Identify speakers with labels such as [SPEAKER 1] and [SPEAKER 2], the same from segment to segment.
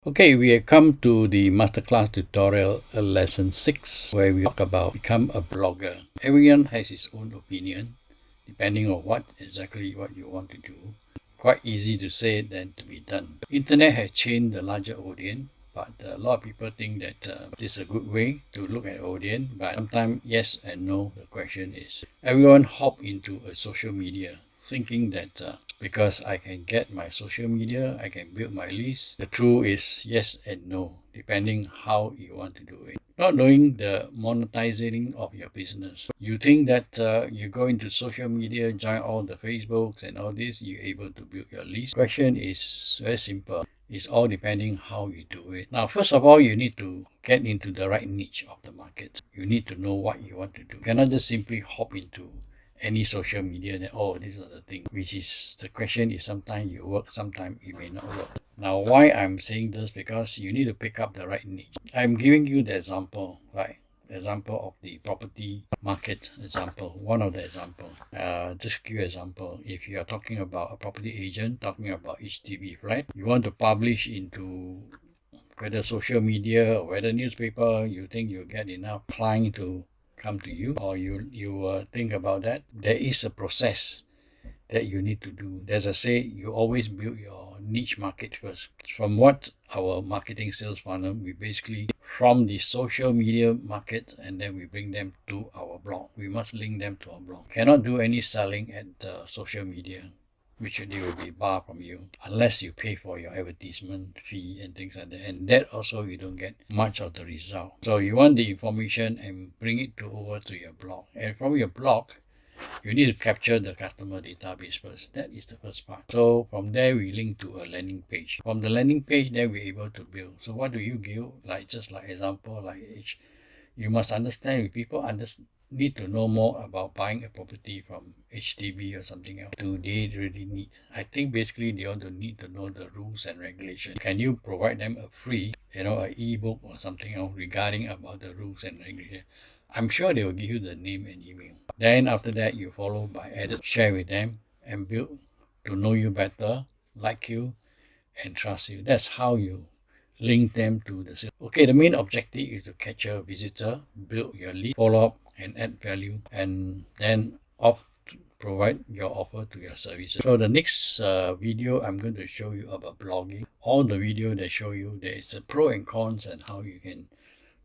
[SPEAKER 1] Okay, we have come to the masterclass tutorial lesson 6 where we talk about become a blogger. Everyone has his own opinion depending on what you want to do. Quite easy to say than to be done. Internet has changed the larger audience, but a lot of people think that this is a good way to look at audience, but sometimes yes and no. The question is everyone hop into a social media thinking that because I can get my social media, I can build my list. The truth is yes and no, depending how you want to do it. Not knowing the monetizing of your business. You think that you go into social media, join all the Facebooks and all this, you're able to build your list. Question is very simple. It's all depending how you do it. Now, first of all, you need to get into the right niche of the market. You need to know what you want to do. You cannot just simply hop into any social media that these are the things, which is the question is sometimes you work, sometimes it may not work. Now why I'm saying this, because you need to pick up the right niche. I'm giving you the example, right? Example of the property market example, one of the example. Just give you example. If you are talking about a property agent, talking about HDB flat, you want to publish into whether social media or whether newspaper, you think you get enough client to come to you, or you think about that. There is a process that you need to do. As I say, you always build your niche market first. From what our marketing sales funnel, we basically from the social media market, and then we bring them to our blog. We must link them to our blog. Cannot do any selling at social media, which they will be barred from you unless you pay for your advertisement fee and things like that. And that also you don't get much of the result. So you want the information and bring it over to your blog. And from your blog, you need to capture the customer database first. That is the first part. So from there, we link to a landing page. From the landing page, then we're able to build. So what do you give? Just like example, you must understand, if people need to know more about buying a property from HDB or something else. Do they really need? I think basically they want to need to know the rules and regulations. Can you provide them a free, an ebook or something else regarding about the rules and regulations? I'm sure they will give you the name and email. Then after that, you follow by edit, share with them, and build to know you better, like you, and trust you. That's how you link them to the sales. Okay, the main objective is to catch a visitor, build your lead, follow up, and add value, and then provide your offer to your services. So the next video, I'm going to show you about blogging. All the video that show you there is a pro and cons and how you can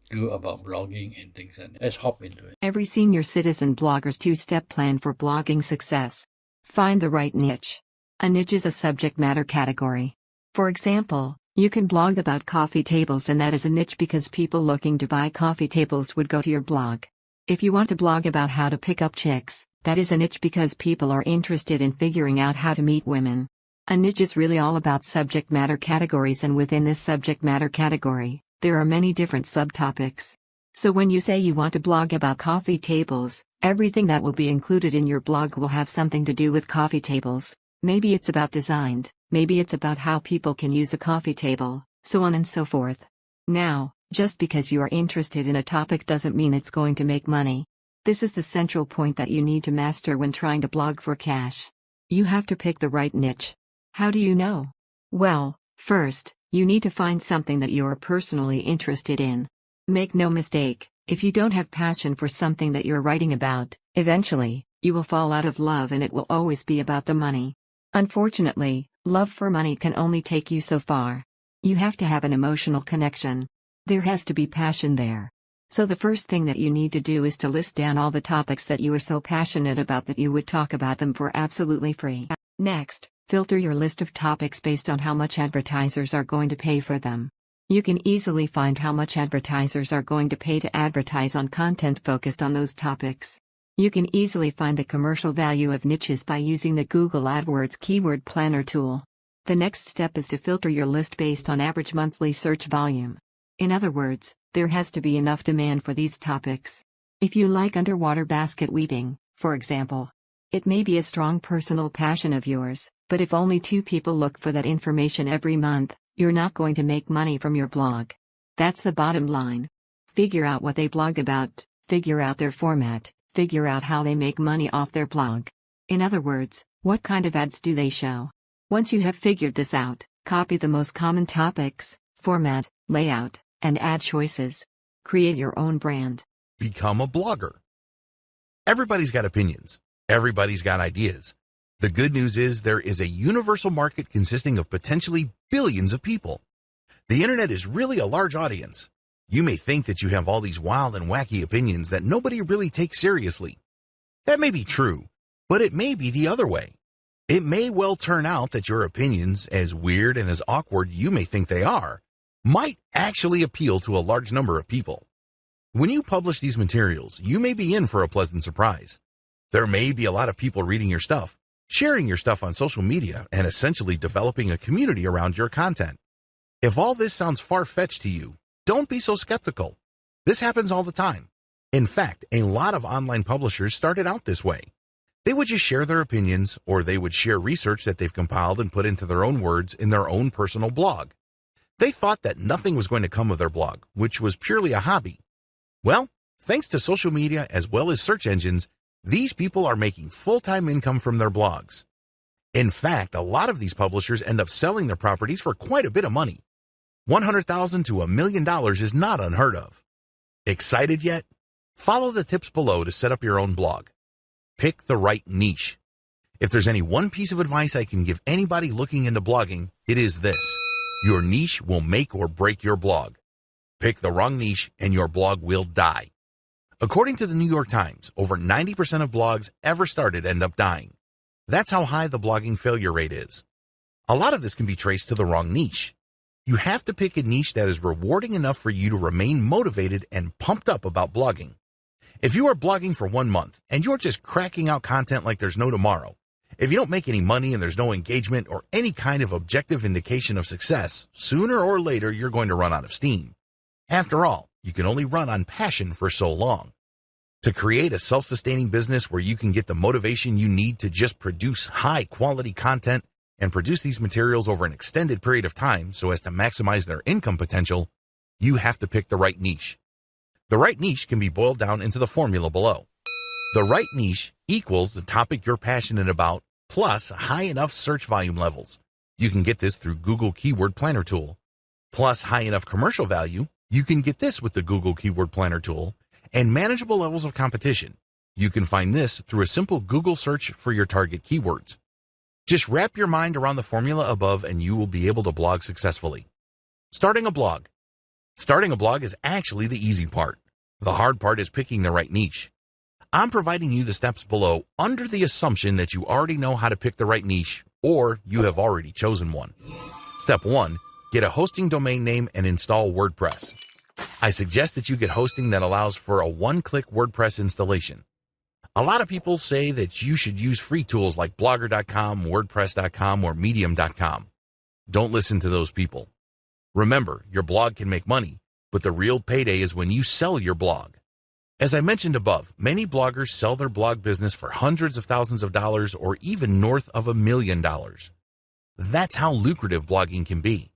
[SPEAKER 1] do about blogging and things like that. Let's hop into it.
[SPEAKER 2] Every senior citizen blogger's two-step plan for blogging success. Find the right niche. A niche is a subject matter category. For example, you can blog about coffee tables, and that is a niche because people looking to buy coffee tables would go to your blog. If you want to blog about how to pick up chicks, that is a niche because people are interested in figuring out how to meet women. A niche is really all about subject matter categories, and within this subject matter category, there are many different subtopics. So when you say you want to blog about coffee tables, everything that will be included in your blog will have something to do with coffee tables. Maybe it's about design, maybe it's about how people can use a coffee table, so on and so forth. Now, just because you are interested in a topic doesn't mean it's going to make money. This is the central point that you need to master when trying to blog for cash. You have to pick the right niche. How do you know? Well, first, you need to find something that you are personally interested in. Make no mistake, if you don't have passion for something that you're writing about, eventually, you will fall out of love and it will always be about the money. Unfortunately, love for money can only take you so far. You have to have an emotional connection. There has to be passion there. So the first thing that you need to do is to list down all the topics that you are so passionate about that you would talk about them for absolutely free. Next, filter your list of topics based on how much advertisers are going to pay for them. You can easily find how much advertisers are going to pay to advertise on content focused on those topics. You can easily find the commercial value of niches by using the Google AdWords Keyword Planner tool. The next step is to filter your list based on average monthly search volume. In other words, there has to be enough demand for these topics. If you like underwater basket weaving, for example, it may be a strong personal passion of yours, but if only 2 people look for that information every month, you're not going to make money from your blog. That's the bottom line. Figure out what they blog about, figure out their format, figure out how they make money off their blog. In other words, what kind of ads do they show? Once you have figured this out, copy the most common topics, Format, layout, and ad choices. Create your own brand.
[SPEAKER 3] Become a blogger. Everybody's got opinions. Everybody's got ideas. The good news is there is a universal market consisting of potentially billions of people. The internet is really a large audience. You may think that you have all these wild and wacky opinions that nobody really takes seriously. That may be true, but it may be the other way. It may well turn out that your opinions, as weird and as awkward you may think they are, might actually appeal to a large number of people. When you publish these materials, you may be in for a pleasant surprise. There may be a lot of people reading your stuff, sharing your stuff on social media, and essentially developing a community around your content. If all this sounds far-fetched to you, don't be so skeptical. This happens all the time. In fact, a lot of online publishers started out this way. They would just share their opinions, or they would share research that they've compiled and put into their own words in their own personal blog. They thought that nothing was going to come of their blog, which was purely a hobby. Well, thanks to social media as well as search engines, these people are making full-time income from their blogs. In fact, a lot of these publishers end up selling their properties for quite a bit of money. $100,000 to $1 million is not unheard of. Excited yet? Follow the tips below to set up your own blog. Pick the right niche. If there's any one piece of advice I can give anybody looking into blogging, it is this. Your niche will make or break your blog. Pick the wrong niche and your blog will die. According to the New York Times, over 90% of blogs ever started end up dying. That's how high the blogging failure rate is. A lot of this can be traced to the wrong niche. You have to pick a niche that is rewarding enough for you to remain motivated and pumped up about blogging. If you are blogging for 1 month and you're just cracking out content like there's no tomorrow, if you don't make any money and there's no engagement or any kind of objective indication of success, sooner or later you're going to run out of steam. After all, you can only run on passion for so long. To create a self-sustaining business where you can get the motivation you need to just produce high-quality content and produce these materials over an extended period of time so as to maximize their income potential, you have to pick the right niche. The right niche can be boiled down into the formula below. The right niche equals the topic you're passionate about plus high enough search volume levels. You can get this through Google Keyword Planner tool. Plus high enough commercial value. You can get this with the Google Keyword Planner tool. And manageable levels of competition. You can find this through a simple Google search for your target keywords. Just wrap your mind around the formula above and you will be able to blog successfully. Starting a blog. Starting a blog is actually the easy part. The hard part is picking the right niche. I'm providing you the steps below under the assumption that you already know how to pick the right niche or you have already chosen one. Step 1. Get a hosting domain name and install WordPress. I suggest that you get hosting that allows for a one-click WordPress installation. A lot of people say that you should use free tools like Blogger.com, WordPress.com, or Medium.com. Don't listen to those people. Remember, your blog can make money, but the real payday is when you sell your blog. As I mentioned above, many bloggers sell their blog business for hundreds of thousands of dollars or even north of $1 million. That's how lucrative blogging can be.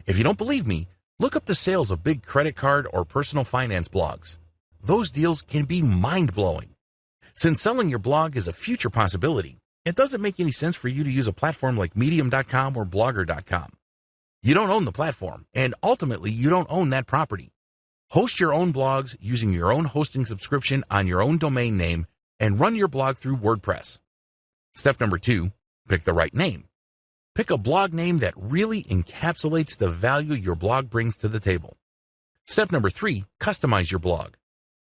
[SPEAKER 3] If you don't believe me, look up the sales of big credit card or personal finance blogs. Those deals can be mind-blowing. Since selling your blog is a future possibility, it doesn't make any sense for you to use a platform like Medium.com or Blogger.com. You don't own the platform, and ultimately you don't own that property. Host your own blogs using your own hosting subscription on your own domain name and run your blog through WordPress. Step number 2, pick the right name. Pick a blog name that really encapsulates the value your blog brings to the table. Step number 3, customize your blog.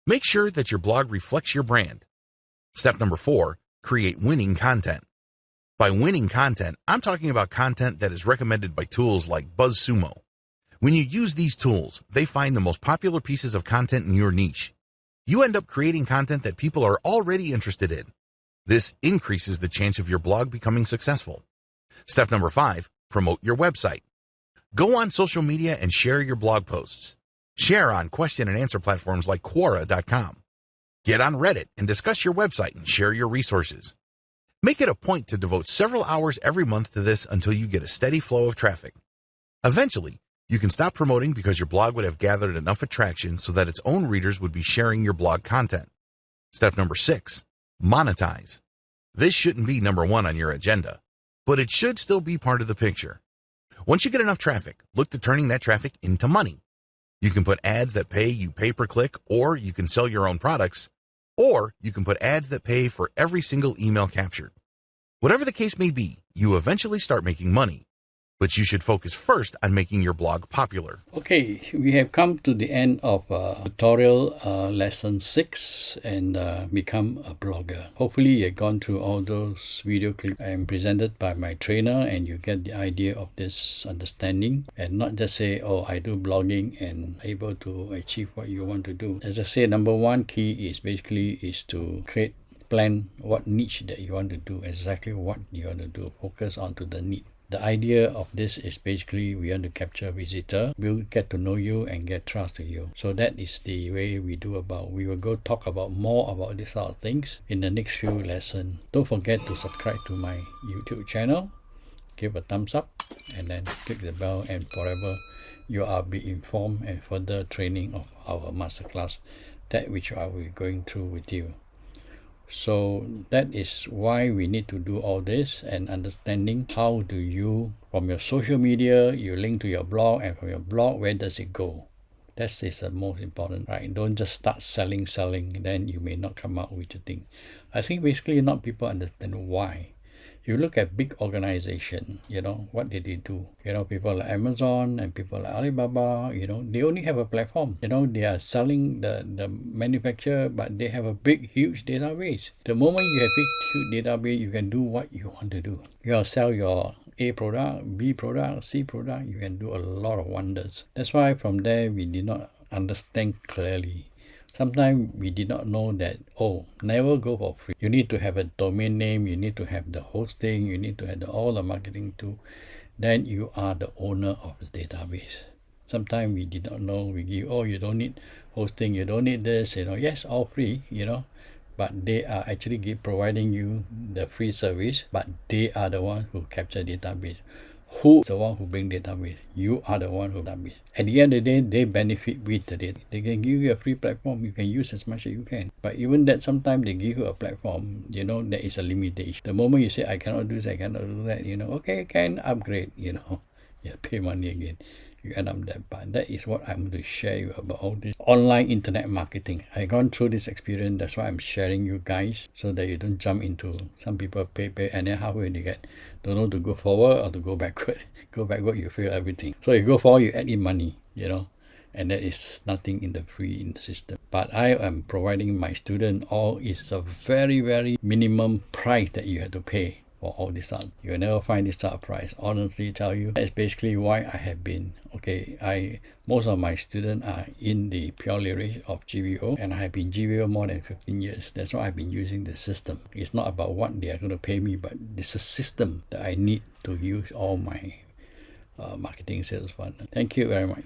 [SPEAKER 3] Make sure that your blog reflects your brand. Step number 4, create winning content. By winning content, I'm talking about content that is recommended by tools like BuzzSumo. When you use these tools, they find the most popular pieces of content in your niche. You end up creating content that people are already interested in. This increases the chance of your blog becoming successful. Step number 5, promote your website. Go on social media and share your blog posts. Share on question and answer platforms like Quora.com. Get on Reddit and discuss your website and share your resources. Make it a point to devote several hours every month to this until you get a steady flow of traffic. Eventually, you can stop promoting because your blog would have gathered enough attraction so that its own readers would be sharing your blog content. Step number 6, monetize. This shouldn't be number 1 on your agenda, but it should still be part of the picture. Once you get enough traffic, look to turning that traffic into money. You can put ads that pay you pay per click, or you can sell your own products, or you can put ads that pay for every single email captured. Whatever the case may be, you eventually start making money. But you should focus first on making your blog popular.
[SPEAKER 1] Okay, we have come to the end of tutorial lesson 6 and become a blogger. Hopefully you've gone through all those video clips I am presented by my trainer and you get the idea of this understanding and not just say, oh, I do blogging and able to achieve what you want to do. As I say, number one key is basically to plan what niche that you want to do, exactly what you want to do, focus onto the need. The idea of this is basically we want to capture visitor, we'll get to know you and get trust to you. So that is the way we will go talk about more about these sort of things in the next few lessons. Don't forget to subscribe to my YouTube channel, give a thumbs up and then click the bell, and forever you are be informed and further training of our masterclass, that which I will be going through with you. So that is why we need to do all this and understanding how do you, from your social media, you link to your blog, and from your blog, where does it go? That is the most important, right? Don't just start selling, then you may not come out with the thing. I think basically not people understand why. You look at big organization, what did they do? People like Amazon and people like Alibaba, they only have a platform. They are selling the manufacturer, but they have a big, huge database. The moment you have big, huge database, you can do what you want to do. You sell your A product, B product, C product, you can do a lot of wonders. That's why from there, we did not understand clearly. Sometimes we did not know that, never go for free. You need to have a domain name, you need to have the hosting, you need to have all the marketing too. Then you are the owner of the database. Sometimes we did not know, we give, you don't need hosting, you don't need this, yes, all free, but they are actually providing you the free service, but they are the one who capture database. Who is the one who bring database? You are the one who database. At the end of the day, they benefit with the data. They can give you a free platform. You can use as much as you can. But even that, sometimes they give you a platform, there is a limitation. The moment you say, I cannot do this, I cannot do that, okay, can upgrade, you pay money again. You end up that. But that is what I'm going to share you about all this online internet marketing. I've gone through this experience. That's why I'm sharing you guys, so that you don't jump into some people pay and then halfway they don't know to go forward or to go backward. Go backward, you fail everything. So you go forward, you add in money, and there is nothing in the system. But I am providing my student is a very, very minimum price that you have to pay for all this stuff. You will never find this type of price. Honestly tell you, that's basically why I have been, most of my students are in the pure leverage of GVO, and I have been GVO more than 15 years. That's why I've been using the system. It's not about what they are going to pay me, but it's a system that I need to use all my marketing sales partner. Thank you very much.